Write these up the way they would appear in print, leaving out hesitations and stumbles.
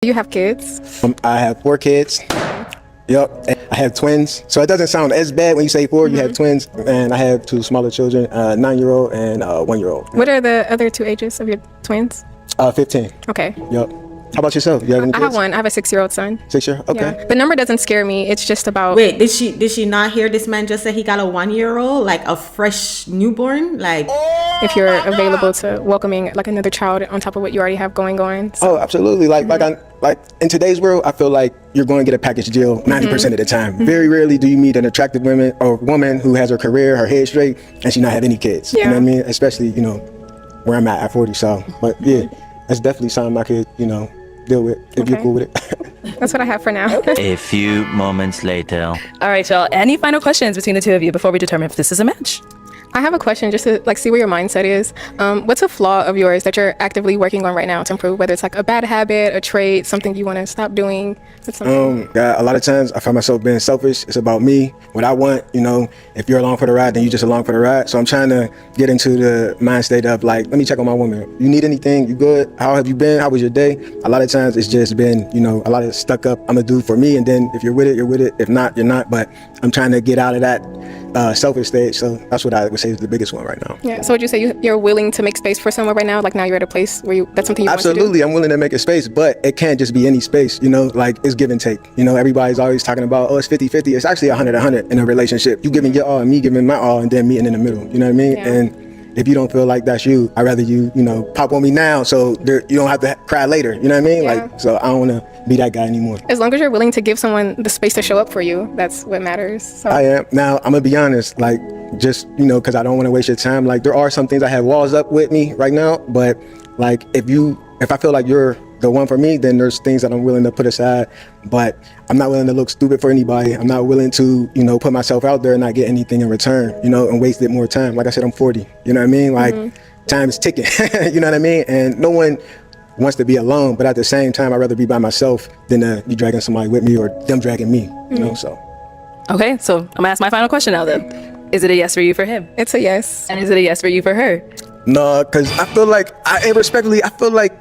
Do you have kids? I have 4 kids. Yep. I have twins. So it doesn't sound as bad when you say 4. You have twins. And I have 2 smaller children, 9-year-old and 1-year-old. What are the other 2 ages of your twins? 15. Okay. Yep. How about yourself? You have any kids? I have one. I have a 6-year-old son. 6-year? Okay. Yeah. The number doesn't scare me. It's just about... Wait, did she not hear this man just say he got a 1-year-old, like a fresh newborn? Like, if you're available to welcoming like another child on top of what you already have going. So. Oh, absolutely. Like in today's world, I feel like you're going to get a package deal 90% of the time. Very rarely do you meet an attractive woman who has her career, her head straight, and she not have any kids. Yeah. You know what I mean? Especially, where I'm at 40. So, but yeah, that's definitely something I could, deal with if you're cool with it. That's what I have for now. A few moments later. All right, y'all. Any final questions between the 2 of you before we determine if this is a match? I have a question just to see where your mindset is. What's a flaw of yours that you're actively working on right now to improve? Whether it's like a bad habit, a trait, something you want to stop doing. A lot of times I find myself being selfish. It's about me, what I want. If you're along for the ride, then you just along for the ride. So I'm trying to get into the mind state of like, let me check on my woman. You need anything? You good? How have you been? How was your day? A lot of times it's just been, a lot of stuck up. I'm gonna do for me, and then if you're with it, you're with it. If not, you're not. But I'm trying to get out of that selfish stage. So that's what I would say is the biggest one right now. Yeah. So would you say you're willing to make space for someone right now? Like now you're at a place where that's something you Absolutely, want to do? I'm willing to make a space, but it can't just be any space. Like it's give and take. Everybody's always talking about, it's 50-50. It's actually 100-100 in a relationship. You giving your all and me giving my all, and then meeting in the middle. You know what I mean? Yeah. And if you don't feel like that's you, I'd rather you, pop on me now so you don't have to cry later. You know what I mean? Yeah. So I don't want to be that guy anymore. As long as you're willing to give someone the space to show up for you, that's what matters. So. I am. Now, I'm going to be honest, just, because I don't want to waste your time. There are some things I have walls up with me right now, but if I feel like you're the one for me, then there's things that I'm willing to put aside, but I'm not willing to look stupid for anybody. I'm not willing to, put myself out there and not get anything in return, and waste more time. Like I said, I'm 40, you know what I mean? Time is ticking, you know what I mean? And no one wants to be alone, but at the same time, I'd rather be by myself than be dragging somebody with me or them dragging me, so. Okay, so I'm gonna ask my final question now then. Is it a yes for you for him? It's a yes. And is it a yes for you for her? No, because I feel like, respectfully, I feel like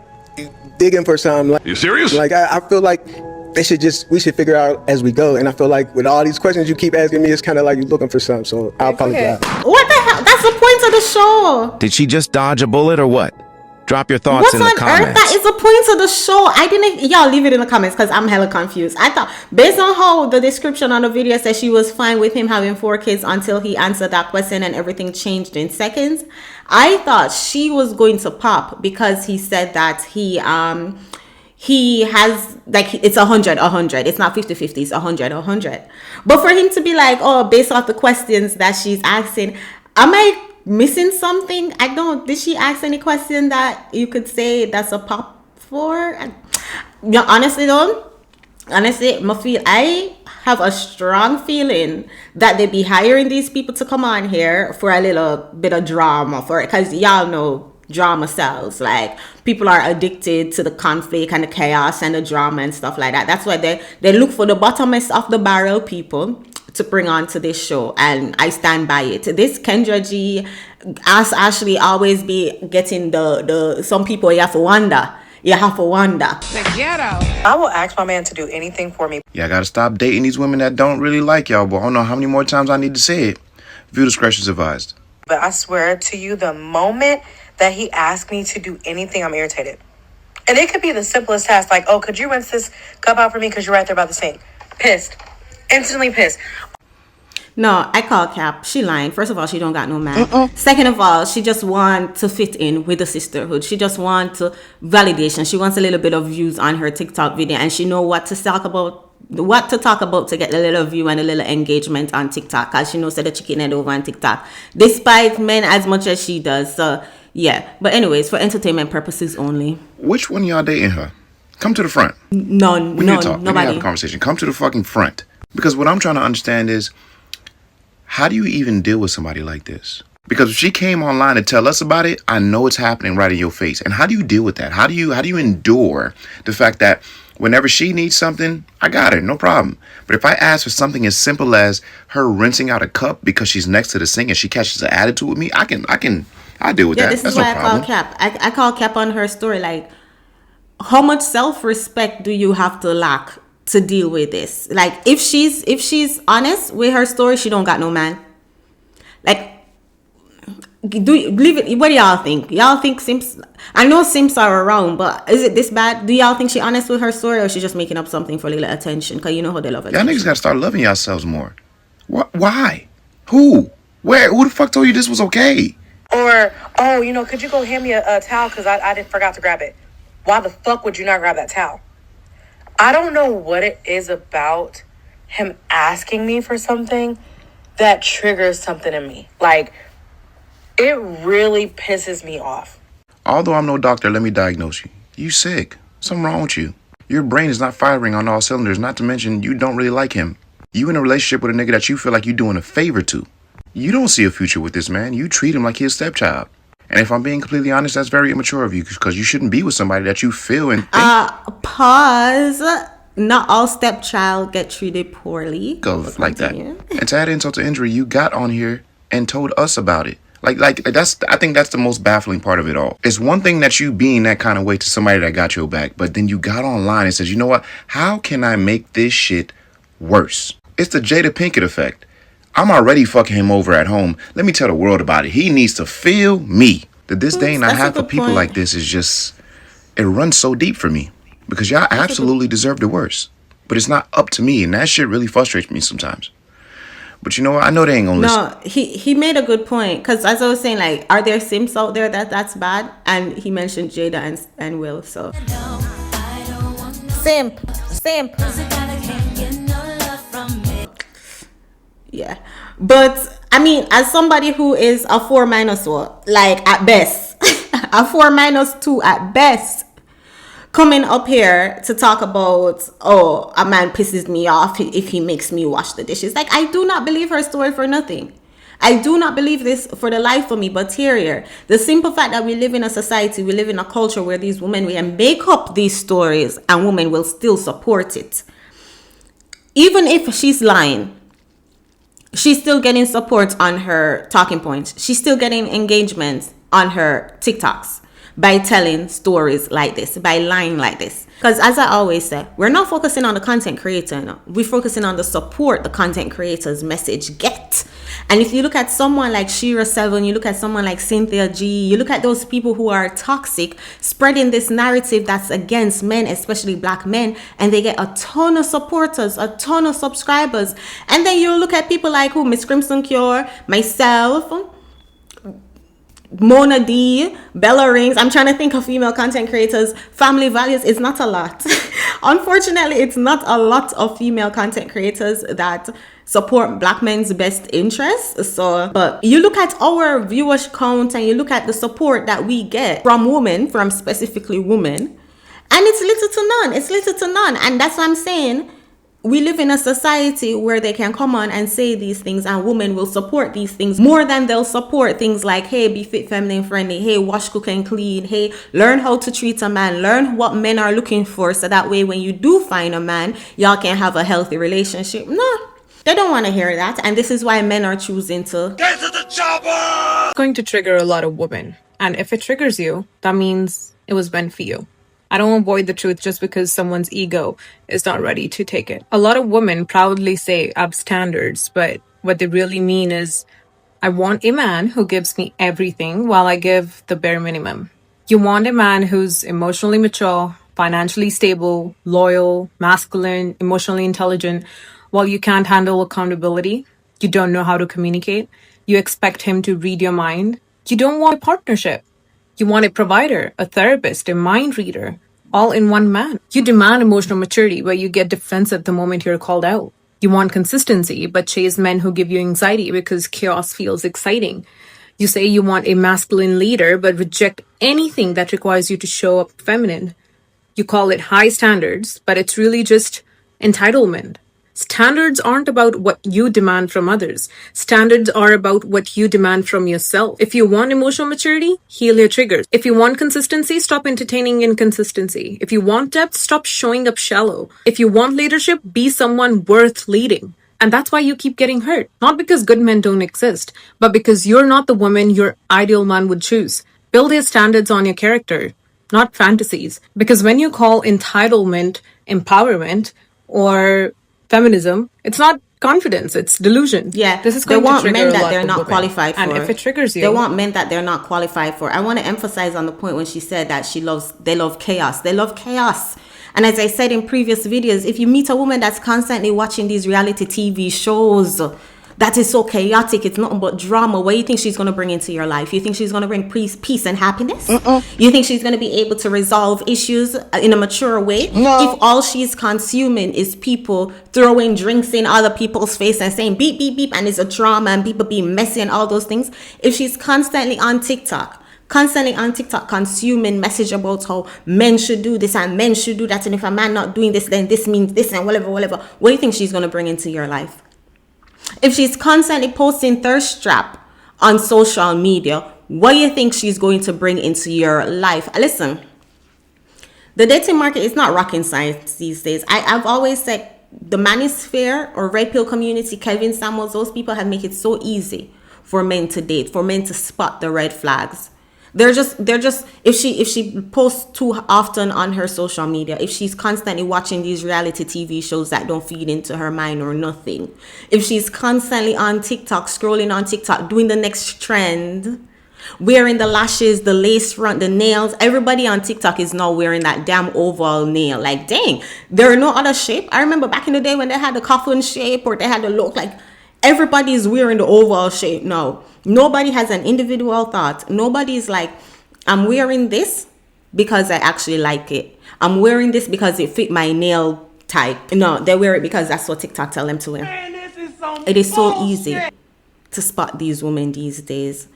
digging for something. You serious? I feel like we should figure out as we go. And I feel like with all these questions you keep asking me, it's kind of like you're looking for something. So I apologize. what the hell? That's the point of the show. Did she just dodge a bullet or what? Drop your thoughts in the comments. What on earth? That is the point of the show. Y'all leave it in the comments because I'm hella confused. I thought, based on how the description on the video says she was fine with him having 4 kids until he answered that question and everything changed in seconds. I thought she was going to pop because he said that he has, it's 100. It's not 50-50, it's 100. But for him to be like, based off the questions that she's asking, am I missing something? Did she ask any question that you could say that's a pop for? Honestly, I have a strong feeling that they be hiring these people to come on here for a little bit of drama, because y'all know drama sells. People are addicted to the conflict and the chaos and the drama and stuff like that. That's why they look for the bottomest of the barrel people to bring on to this show, and I stand by it. This Kendra G, as Ashley always be getting the some people you have to wonder. The ghetto. I will ask my man to do anything for me. Yeah, I gotta stop dating these women that don't really like y'all, but I don't know how many more times I need to say it. View discretion is advised. But I swear to you, the moment that he asked me to do anything, I'm irritated. And it could be the simplest task, like, could you rinse this cup out for me because you're right there by the sink? Pissed. Instantly pissed. No, I call Cap. She lying. First of all, she don't got no man. Second of all, she just want to fit in with the sisterhood. She just want validation. She wants a little bit of views on her TikTok video, and she know what to talk about to get a little view and a little engagement on TikTok, because she knows that the chicken head over on TikTok, despite men as much as she does. So yeah, but anyways, for entertainment purposes only. Which one of y'all dating her? Come to the front. None. We need to talk. We need to Nobody. have a conversation. Come to the fucking front. Because what I'm trying to understand is, how do you even deal with somebody like this? Because if she came online to tell us about it, I know it's happening right in your face. And how do you deal with that? How do you endure the fact that whenever she needs something, I got her, no problem. But if I ask for something as simple as her rinsing out a cup because she's next to the sink and she catches an attitude with me, I deal with that. This is That's why no I problem. call Cap. I call Cap on her story, like, how much self-respect do you have to lack to deal with this? Like, if she's honest with her story, she don't got no man. Like, leave it. What do y'all think? Y'all think simps? I know simps are around, but is it this bad? Do y'all think she honest with her story, or she just making up something for a little attention? Because you know how they love Y'all attention. niggas gotta start loving yourselves more. Why? Who? Where? Who the fuck told you this was okay? Or, oh, you know, could you go hand me a towel because I forgot to grab it? Why the fuck would you not grab that towel? I don't know what it is about him asking me for something that triggers something in me. Like, it really pisses me off. Although I'm no doctor, let me diagnose you. You sick. Something wrong with you. Your brain is not firing on all cylinders, not to mention you don't really like him. You in a relationship with a nigga that you feel like you doing a favor to. You don't see a future with this man. You treat him like his stepchild. And if I'm being completely honest, that's very immature of you, because you shouldn't be with somebody that you feel and think Pause. Not all stepchild get treated poorly. of like that. And to add insult to injury, you got on here and told us about it. Like that's, I think that's the most baffling part of it all. It's one thing that you being that kind of way to somebody that got your back, but then you got online and says, you know what? How can I make this shit worse? It's the Jada Pinkett effect. I'm already fucking him over at home. Let me tell the world about it. He needs to feel me. The disdain I That's a have for good people point. like this is just, it runs so deep for me. Because y'all absolutely deserve the worst. But it's not up to me, and that shit really frustrates me sometimes. But you know what? I know they ain't gonna listen. No, he made a good point, because as I was saying, like, are there simps out there that's bad? And he mentioned Jada and Will. So simp. Yeah, but I mean, as somebody who is a 4 minus what, like at best, a 4 minus 2 at best, coming up here to talk about, oh, a man pisses me off if he makes me wash the dishes. Like, I do not believe her story for nothing. I do not believe this for the life of me. But here, the simple fact that we live in a society, we live in a culture where these women, we can make up these stories and women will still support it. Even if she's lying, she's still getting support on her talking points. She's still getting engagement on her TikToks by telling stories like this, by lying like this. Because as I always say, we're not focusing on the content creator. No. We're focusing on the support the content creator's message get. And if you look at someone like Shira7, you look at someone like Cynthia G, you look at those people who are toxic, spreading this narrative that's against men, especially black men, and they get a ton of supporters, a ton of subscribers. And then you look at people like who, Miss Crimson Cure, myself, Mona D, Bella Rings. I'm trying to think of female content creators. Family Values is not a lot. Unfortunately, it's not a lot of female content creators that support black men's best interests. So, but you look at our viewers count and you look at the support that we get from women, from specifically women, and it's little to none. It's little to none. And that's what I'm saying. We live in a society where they can come on and say these things and women will support these things more than they'll support things like, hey, be fit, feminine, friendly, hey, wash, cook, and clean, hey, learn how to treat a man, learn what men are looking for, so that way when you do find a man, y'all can have a healthy relationship. No, they don't want to hear that. And this is why men are choosing to Get to the chopper! It's going to trigger a lot of women. And if it triggers you, that means it was meant for you. I don't avoid the truth just because someone's ego is not ready to take it. A lot of women proudly say I have standards, but what they really mean is I want a man who gives me everything while I give the bare minimum. You want a man who's emotionally mature, financially stable, loyal, masculine, emotionally intelligent, while you can't handle accountability. You don't know how to communicate. You expect him to read your mind. You don't want a partnership. You want a provider, a therapist, a mind reader, all in one man. You demand emotional maturity, but you get defensive the moment you're called out. You want consistency, but chase men who give you anxiety because chaos feels exciting. You say you want a masculine leader, but reject anything that requires you to show up feminine. You call it high standards, but it's really just entitlement. Standards aren't about what you demand from others. Standards are about what you demand from yourself. If you want emotional maturity, heal your triggers. If you want consistency, stop entertaining inconsistency. If you want depth, stop showing up shallow. If you want leadership, be someone worth leading. And that's why you keep getting hurt. Not because good men don't exist, but because you're not the woman your ideal man would choose. Build your standards on your character. not fantasies. Because when you call entitlement empowerment or feminism, it's not confidence, it's delusion. Yeah, This is they going to want trigger men a that lot they're of not women. qualified for. And if it triggers you, they want men that they're not qualified for. I want to emphasize on the point when she said that they love chaos. They love chaos. And as I said in previous videos, if you meet a woman that's constantly watching these reality TV shows that is so chaotic, it's nothing but drama, what do you think she's going to bring into your life? You think she's going to bring peace and happiness? You think she's going to be able to resolve issues in a mature way? No. If all she's consuming is people throwing drinks in other people's face and saying beep, beep, beep, and it's a drama and people being messy and all those things. If she's constantly on TikTok consuming message about how men should do this and men should do that, and if a man not doing this, then this means this and whatever, what do you think she's going to bring into your life? If she's constantly posting thirst trap on social media, what do you think she's going to bring into your life? Listen, the dating market is not rocket science these days. I've always said the manosphere or red pill community, Kevin Samuels, those people have made it so easy for men to date, for men to spot the red flags. They're just if she posts too often on her social media, if she's constantly watching these reality TV shows that don't feed into her mind or nothing, if she's constantly on TikTok, scrolling on TikTok, doing the next trend, wearing the lashes, the lace front, the nails, everybody on TikTok is now wearing that damn oval nail. Like, dang, there are no other shape. I remember back in the day when they had the coffin shape or they had the look, like everybody's wearing the oval shape now. Nobody has an individual thought. Nobody's like, I'm wearing this because I actually like it. I'm wearing this because it fit my nail type. No, they wear it because that's what TikTok tell them to wear. Man, this is some It is so bullshit. easy to spot these women these days.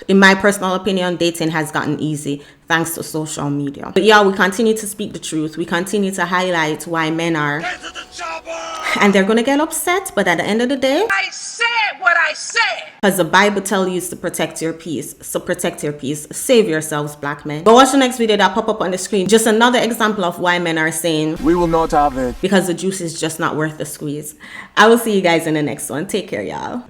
In my personal opinion, dating has gotten easy thanks to social media. But yeah, we continue to speak the truth. We continue to highlight why men are, Get to the chopper. and they're gonna get upset. But at the end of the day, I said what I said. because the Bible tells you to protect your peace. So protect your peace. Save yourselves, black men. But watch the next video that pop up on the screen. Just another example of why men are saying, We will not have it. because the juice is just not worth the squeeze. I will see you guys in the next one. Take care, y'all.